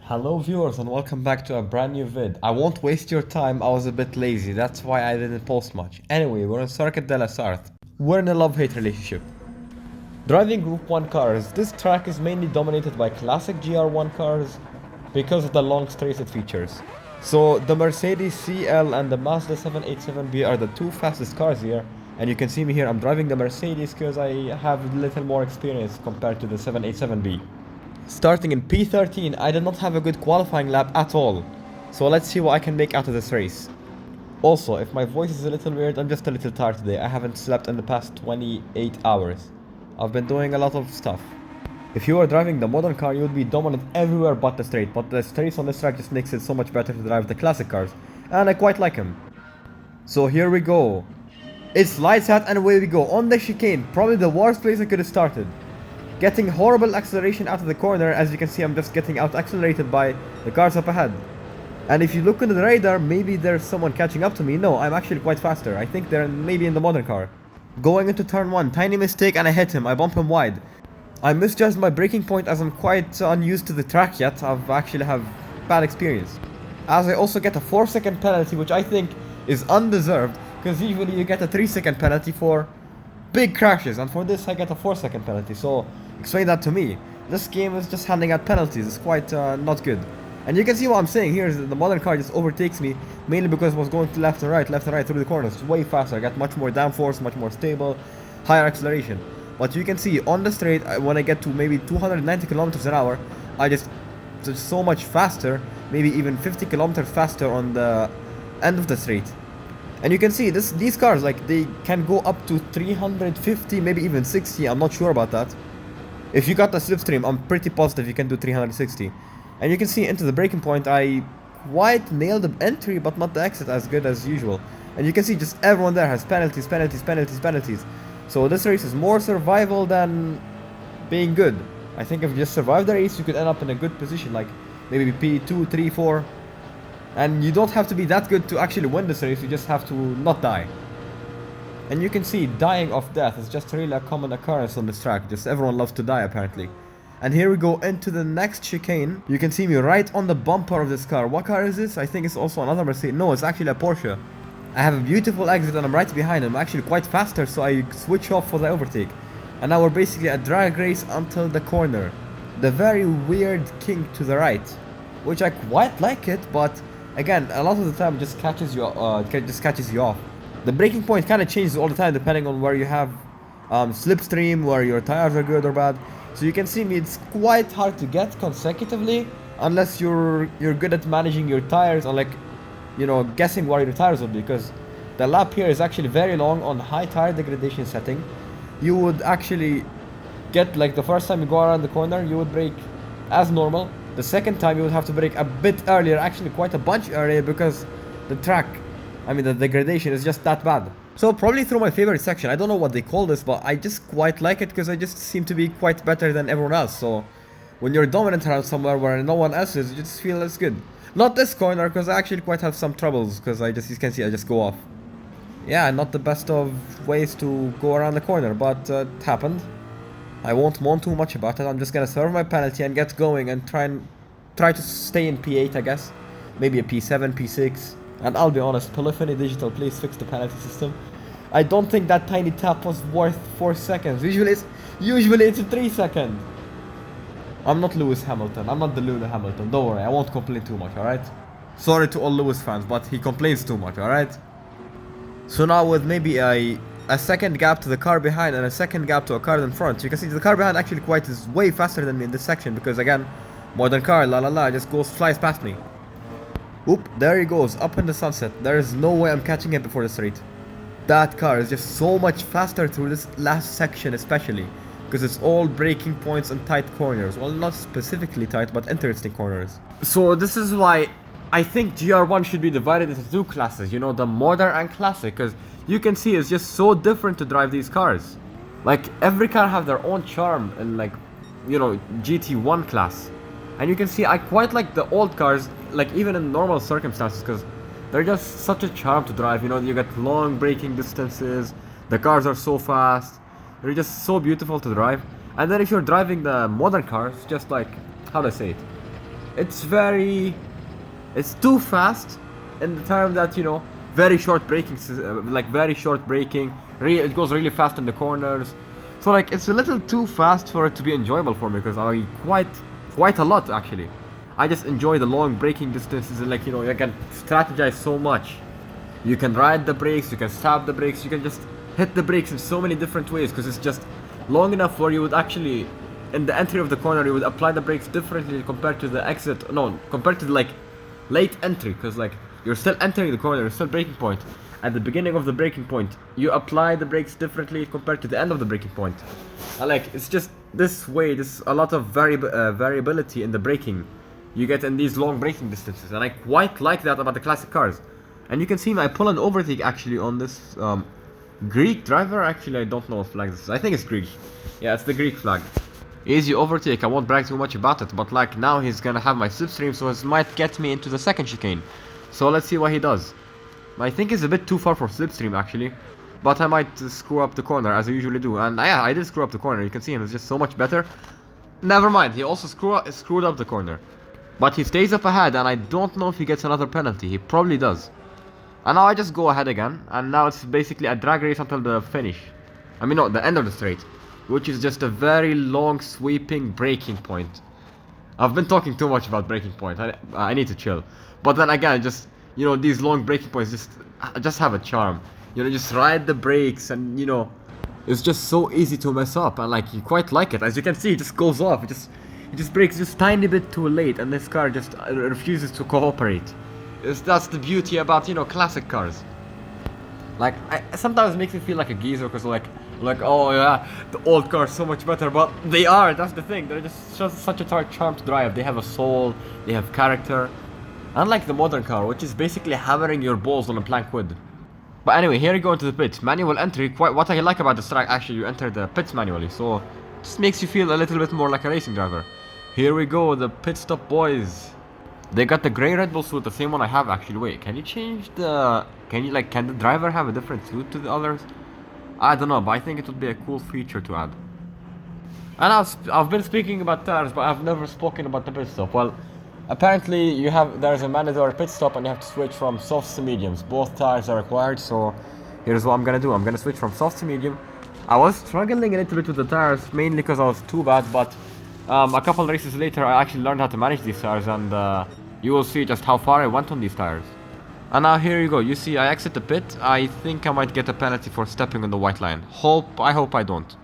Hello viewers and welcome back to a brand new vid. I won't waste your time, I was a bit lazy, that's why I didn't post much. Anyway, we're on Circuit de la Sarthe. We're in a love-hate relationship. Driving Group 1 cars, this track is mainly dominated by classic GR1 cars because of the long straight it features. So the Mercedes CL and the Mazda 787B are the two fastest cars here, and you can see me here, I'm driving the Mercedes because I have a little more experience compared to the 787B. Starting in P13, I did not have a good qualifying lap at all, so let's see what I can make out of this race. Also, if my voice is a little weird, I'm just a little tired today. I haven't slept in the past 28 hours. I've been doing a lot of stuff. If you are driving the modern car, you would be dominant everywhere but the straight, but the straights on this track just makes it so much better to drive the classic cars, and I quite like them. So here we go. It's lights out and away we go, on the chicane, probably the worst place I could have started. Getting horrible acceleration out of the corner. As you can see, I'm just getting out accelerated by the cars up ahead. And if you look under the radar, maybe there's someone catching up to me. No, I'm actually quite faster. I think they're maybe in the modern car. Going into turn 1, tiny mistake and I hit him. I bump him wide. I misjudged my braking point as I'm quite unused to the track yet. I've actually have bad experience. As I also get a 4-second penalty, which I think is undeserved, because usually you get a 3-second penalty for big crashes, and for this I get a 4-second penalty, so explain that to me. This game is just handing out penalties, it's quite not good. And you can see what I'm saying here is that the modern car just overtakes me, mainly because it was going to left and right through the corners. It's way faster, I got much more downforce, much more stable, higher acceleration. But you can see on the straight, when I get to maybe 290 kilometers an hour, I just so much faster, maybe even 50 kilometers faster on the end of the straight. And you can see these cars, like, they can go up to 350, maybe even 60, I'm not sure about that. If you got the slipstream, I'm pretty positive you can do 360. And you can see into the braking point, I quite nailed the entry, but not the exit as good as usual. And you can see just everyone there has penalties. So this race is more survival than being good. I think if you just survive the race, you could end up in a good position, like maybe P2, 3, 4. And you don't have to be that good to actually win this race, you just have to not die. And you can see dying of death is just really a common occurrence on this track, just everyone loves to die apparently. And here we go into the next chicane. You can see me right on the bumper of this car. What car is this? I think it's also another Mercedes. No, it's actually a Porsche. I have a beautiful exit and I'm right behind him. I'm actually quite faster, so I switch off for the overtake. And now we're basically a drag race until the corner. The very weird kink to the right, which I quite like it, but again, a lot of the time it just catches you off. The braking point kind of changes all the time depending on where you have slipstream, where your tires are good or bad. So you can see me, it's quite hard to get consecutively unless you're good at managing your tires, or, like, you know, guessing where your tires will be, because the lap here is actually very long on high tire degradation setting. You would actually get, like, the first time you go around the corner, you would brake as normal. The second time you would have to brake a bit earlier, actually quite a bunch earlier, because the track, the degradation is just that bad. So probably through my favorite section, I don't know what they call this, but I just quite like it because I just seem to be quite better than everyone else. So when you're dominant around somewhere where no one else is, you just feel it's good. Not this corner, because I actually quite have some troubles, because you can see I just go off. Yeah, not the best of ways to go around the corner, but it happened. I won't moan too much about it. I'm just gonna serve my penalty and get going and try to stay in P8, I guess. Maybe a P7, P6. And I'll be honest, Polyphony Digital, please fix the penalty system. I don't think that tiny tap was worth 4 seconds. Usually it's a 3 second. I'm not Lewis Hamilton. I'm not the Luna Hamilton. Don't worry, I won't complain too much, alright? Sorry to all Lewis fans, but he complains too much, alright? So now with maybe a second gap to the car behind and a second gap to a car in front, you can see the car behind actually is way faster than me in this section, because again, modern car, just flies past me. Oop, there he goes, up in the sunset. There is no way I'm catching him before the straight. That car is just so much faster through this last section especially, because it's all braking points and tight corners. Well, not specifically tight, but interesting corners. So this is why I think GR1 should be divided into two classes, you know, the modern and classic, because you can see it's just so different to drive these cars. Like, every car have their own charm in, like, you know, GT1 class. And you can see I quite like the old cars, like, even in normal circumstances, because they're just such a charm to drive. You know, you get long braking distances, the cars are so fast, they're just so beautiful to drive. And then if you're driving the modern cars, just like, how do I say it? it's too fast in the term that, you know, very short braking, like very short braking. It goes really fast in the corners. So like it's a little too fast for it to be enjoyable for me, because I quite a lot actually. I just enjoy the long braking distances, and like, you know, you can strategize so much. You can ride the brakes, you can stab the brakes, you can just hit the brakes in so many different ways, because it's just long enough where you would actually, in the entry of the corner, you would apply the brakes differently compared to the exit. No, compared to the, like, late entry, because like you're still entering the corner, you're still braking point. At the beginning of the braking point, you apply the brakes differently compared to the end of the braking point. And like, it's just this way, there's a lot of variability in the braking you get in these long braking distances, and I quite like that about the classic cars. And you can see I pull an overtake actually on this Greek driver. Actually, I don't know what flag this is. I think it's Greek. Yeah, it's the Greek flag. Easy overtake, I won't brag too much about it, but like now he's gonna have my slipstream, so it might get me into the second chicane. So let's see what he does. I think it's a bit too far for slipstream actually, but I might screw up the corner as I usually do. And yeah, I did screw up the corner. You can see him, it's just so much better. Never mind, he also screwed up the corner. But he stays up ahead, and I don't know if he gets another penalty. He probably does. And now I just go ahead again, and now it's basically a drag race until the finish. I mean, no, the end of the straight, which is just a very long sweeping braking point. I've been talking too much about braking point. I need to chill. But then again, just, you know, these long braking points just have a charm. You know, just ride the brakes, and you know, it's just so easy to mess up, and like, you quite like it. As you can see, it just goes off. It just brakes just tiny bit too late, and this car just refuses to cooperate. That's the beauty about, you know, classic cars. Like, sometimes it makes me feel like a geezer, because like, oh yeah, the old cars so much better, but they are, that's the thing. They're just such a charm to drive. They have a soul, they have character. Unlike the modern car, which is basically hammering your balls on a plank wood. But anyway, here you go into the pit. Manual entry. What I like about this track, actually, you enter the pits manually, so it just makes you feel a little bit more like a racing driver. Here we go, the pit stop boys. They got the grey Red Bull suit, the same one I have actually. Wait, can you change the... Can the driver have a different suit to the others? I don't know, but I think it would be a cool feature to add. And I've been speaking about tires, but I've never spoken about the pit stop. Well, apparently there's a mandatory pit stop, and you have to switch from softs to mediums. Both tires are required, so here's what I'm gonna do. I'm gonna switch from soft to medium. I was struggling a little bit with the tires, mainly because I was too bad, but a couple races later I actually learned how to manage these tires, and you will see just how far I went on these tires. And now here you go, you see I exit the pit. I think I might get a penalty for stepping on the white line. I hope I don't.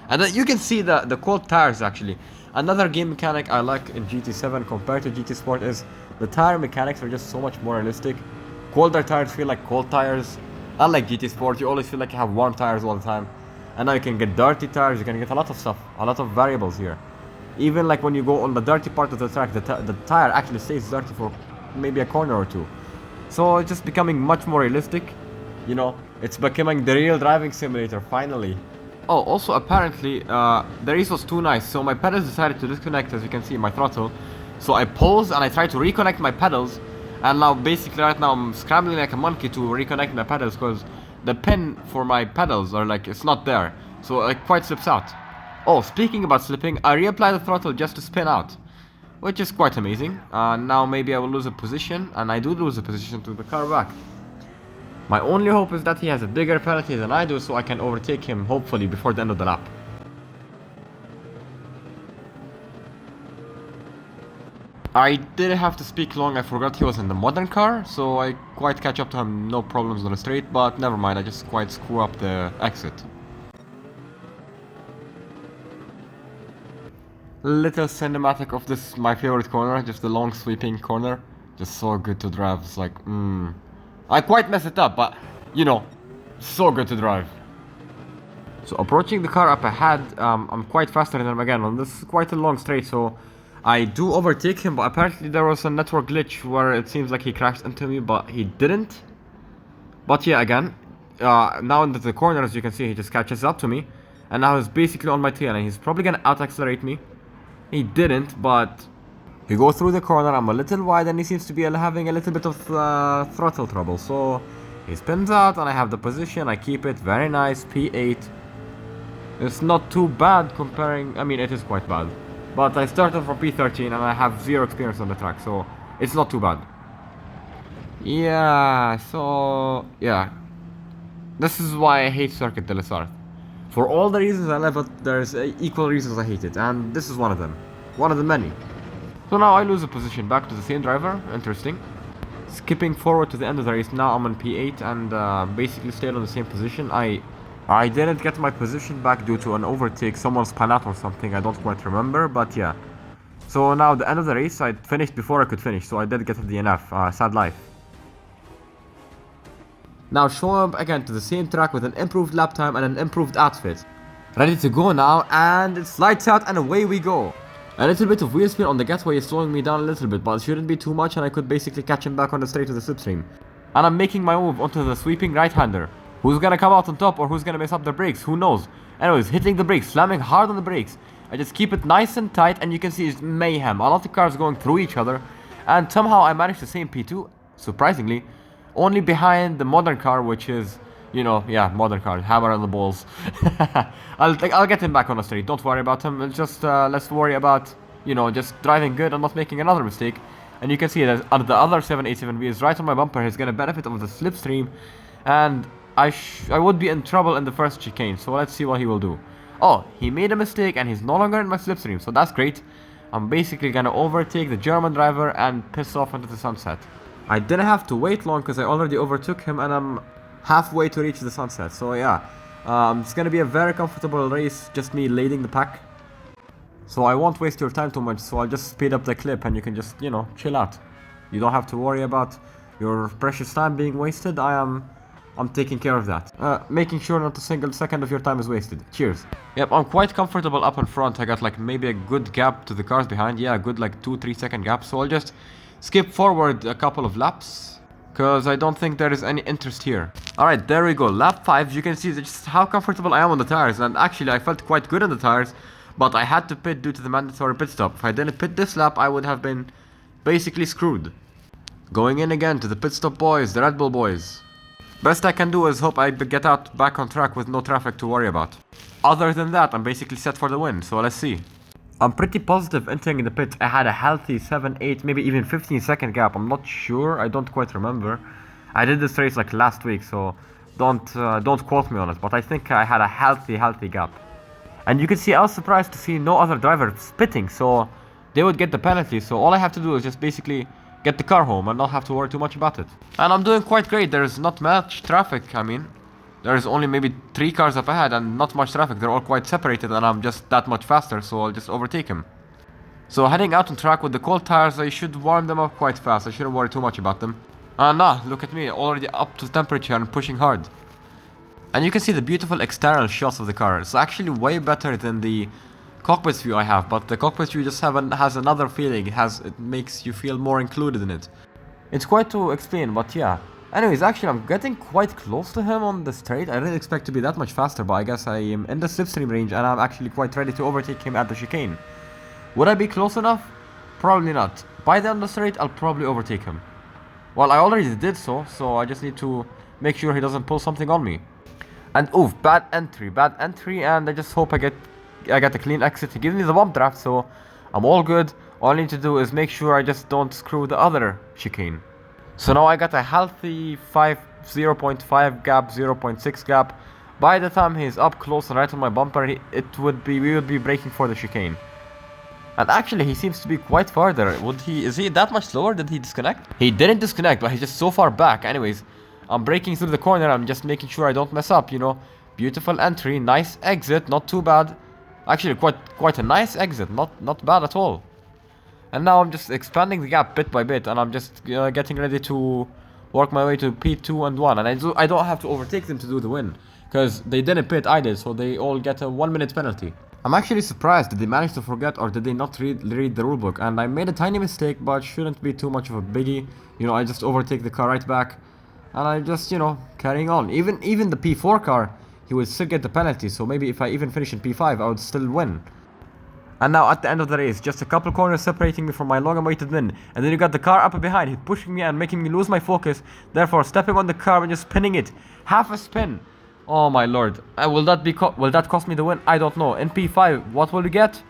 And then you can see the cold tires actually. Another game mechanic I like in GT7 compared to GT Sport is the tire mechanics are just so much more realistic. Colder tires feel like cold tires. Unlike GT Sport, you always feel like you have warm tires all the time. And now you can get dirty tires, you can get a lot of stuff, a lot of variables here. Even like when you go on the dirty part of the track, the tire actually stays dirty for maybe a corner or two. So it's just becoming much more realistic. You know, it's becoming the real driving simulator, finally. Oh, also apparently, the race was too nice, so my pedals decided to disconnect, as you can see, my throttle. So I paused and I tried to reconnect my pedals, and now basically right now I'm scrambling like a monkey to reconnect my pedals, because the pin for my pedals are like, it's not there. So it quite slips out. Oh, speaking about slipping, I reapplied the throttle just to spin out, which is quite amazing. Now maybe I will lose a position, and I do lose a position to the car back. My only hope is that he has a bigger penalty than I do, so I can overtake him, hopefully, before the end of the lap. I didn't have to speak long, I forgot he was in the modern car, so I quite catch up to him, no problems on the straight, but never mind, I just quite screw up the exit. Little cinematic of this, my favorite corner, just the long sweeping corner. Just so good to drive, it's like, I quite messed it up, but, you know, so good to drive. So approaching the car up ahead, I'm quite faster than him again on this quite a long straight, so I do overtake him, but apparently there was a network glitch where it seems like he crashed into me, but he didn't. But yeah, again, now into the corner, as you can see, he just catches up to me, and now he's basically on my tail, and he's probably gonna out-accelerate me. He didn't, but he goes through the corner. I'm a little wide, and he seems to be having a little bit of throttle trouble. So he spins out, and I have the position. I keep it. Very nice. P8. It's not too bad comparing. I mean, it is quite bad. But I started from P13 and I have zero experience on the track, so it's not too bad. Yeah, so yeah. This is why I hate Circuit de la. For all the reasons I love it, there's equal reasons I hate it, and this is one of them. One of the many. So now I lose a position back to the same driver. Interesting. Skipping forward to the end of the race, now I'm on P8 and basically stayed on the same position. I didn't get my position back due to an overtake, someone spun out or something, I don't quite remember, but yeah. So now the end of the race, I finished before I could finish, so I did get a DNF, sad life. Now show up again to the same track with an improved lap time and an improved outfit. Ready to go now, and it's lights out and away we go. A little bit of wheel spin on the getaway is slowing me down a little bit, but it shouldn't be too much and I could basically catch him back on the straight of the slipstream. And I'm making my move onto the sweeping right-hander. Who's gonna come out on top or who's gonna mess up the brakes? Who knows? Anyways, hitting the brakes, slamming hard on the brakes. I just keep it nice and tight and you can see it's mayhem. A lot of cars going through each other. And somehow I managed to stay in P2, surprisingly. Only behind the modern car, which is, you know, yeah, modern car, hammer on the balls. I'll get him back on the straight, don't worry about him. It's just, let's worry about, you know, just driving good and not making another mistake. And you can see that the other 787B is right on my bumper. He's gonna benefit of the slipstream. And I would be in trouble in the first chicane, so let's see what he will do. Oh, he made a mistake and he's no longer in my slipstream, so that's great. I'm basically gonna overtake the German driver and piss off into the sunset. I didn't have to wait long because I already overtook him and I'm halfway to reach the sunset, so yeah. It's gonna be a very comfortable race, just me leading the pack. So I won't waste your time too much, so I'll just speed up the clip and you can just, you know, chill out. You don't have to worry about your precious time being wasted. I'm taking care of that. Making sure not a single second of your time is wasted. Cheers. Yep, I'm quite comfortable up in front. I got like maybe a good gap to the cars behind. Yeah, a good like 2-3 second gap. So I'll just skip forward a couple of laps, because I don't think there is any interest here. Alright, there we go. Lap 5. You can see just how comfortable I am on the tires. And actually, I felt quite good on the tires. But I had to pit due to the mandatory pit stop. If I didn't pit this lap, I would have been basically screwed. Going in again to the pit stop boys, the Red Bull boys. Best I can do is hope I get out back on track with no traffic to worry about. Other than that, I'm basically set for the win, so let's see. I'm pretty positive entering the pit. I had a healthy 7, 8, maybe even 15 second gap. I'm not sure, I don't quite remember. I did this race like last week, so don't quote me on it, but I think I had a healthy gap. And you can see I was surprised to see no other driver spitting, so they would get the penalty. So all I have to do is just basically get the car home and not have to worry too much about it. And I'm doing quite great. There's not much traffic. I mean, there's only maybe 3 cars up ahead and not much traffic. They're all quite separated and I'm just that much faster, so I'll just overtake him. So heading out on track with the cold tires, I should warm them up quite fast. I shouldn't worry too much about them. Nah, look at me, already up to temperature and pushing hard. And you can see the beautiful external shots of the car. It's actually way better than the cockpit view I have, but the cockpit view just has another feeling. It makes you feel more included in it. It's quite to explain, but yeah. Anyways, actually I'm getting quite close to him on the straight. I didn't expect to be that much faster, but I guess I am in the slipstream range and I'm actually quite ready to overtake him at the chicane. Would I be close enough? Probably not. By the end of the straight, I'll probably overtake him. Well, I already did so I just need to make sure he doesn't pull something on me. And oof, bad entry, and I just hope I get a clean exit. He gives me the bump draft, so I'm all good. All I need to do is make sure I just don't screw the other chicane. So now I got a healthy 0.5 gap, 0.6 gap. By the time he's up close and right on my bumper, we would be braking for the chicane. And actually, he seems to be quite farther. Is he that much slower? Did he disconnect? He didn't disconnect, but he's just so far back. Anyways, I'm braking through the corner. I'm just making sure I don't mess up, you know. Beautiful entry, nice exit, not too bad. Actually, quite a nice exit, not bad at all. And now I'm just expanding the gap bit by bit, and I'm just getting ready to work my way to P2 and 1. And I don't have to overtake them to do the win, because they didn't pit, I did, so they all get a 1-minute penalty. I'm actually surprised. Did they manage to forget, or did they not read the rulebook? And I made a tiny mistake, but shouldn't be too much of a biggie. You know, I just overtake the car right back, and I just, you know, carrying on. Even the P4 car, he would still get the penalty. So maybe if I even finish in P5, I would still win. And now at the end of the race, just a couple corners separating me from my long-awaited win. And then you got the car up behind. He's pushing me and making me lose my focus. Therefore, stepping on the car and just spinning it. Half a spin. Oh my lord. Will that cost me the win? I don't know. In P5, what will you get?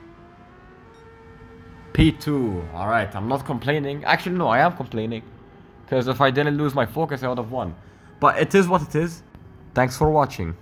P2. Alright, I'm not complaining. Actually, no, I am complaining. Because if I didn't lose my focus, I would have won. But it is what it is. Thanks for watching.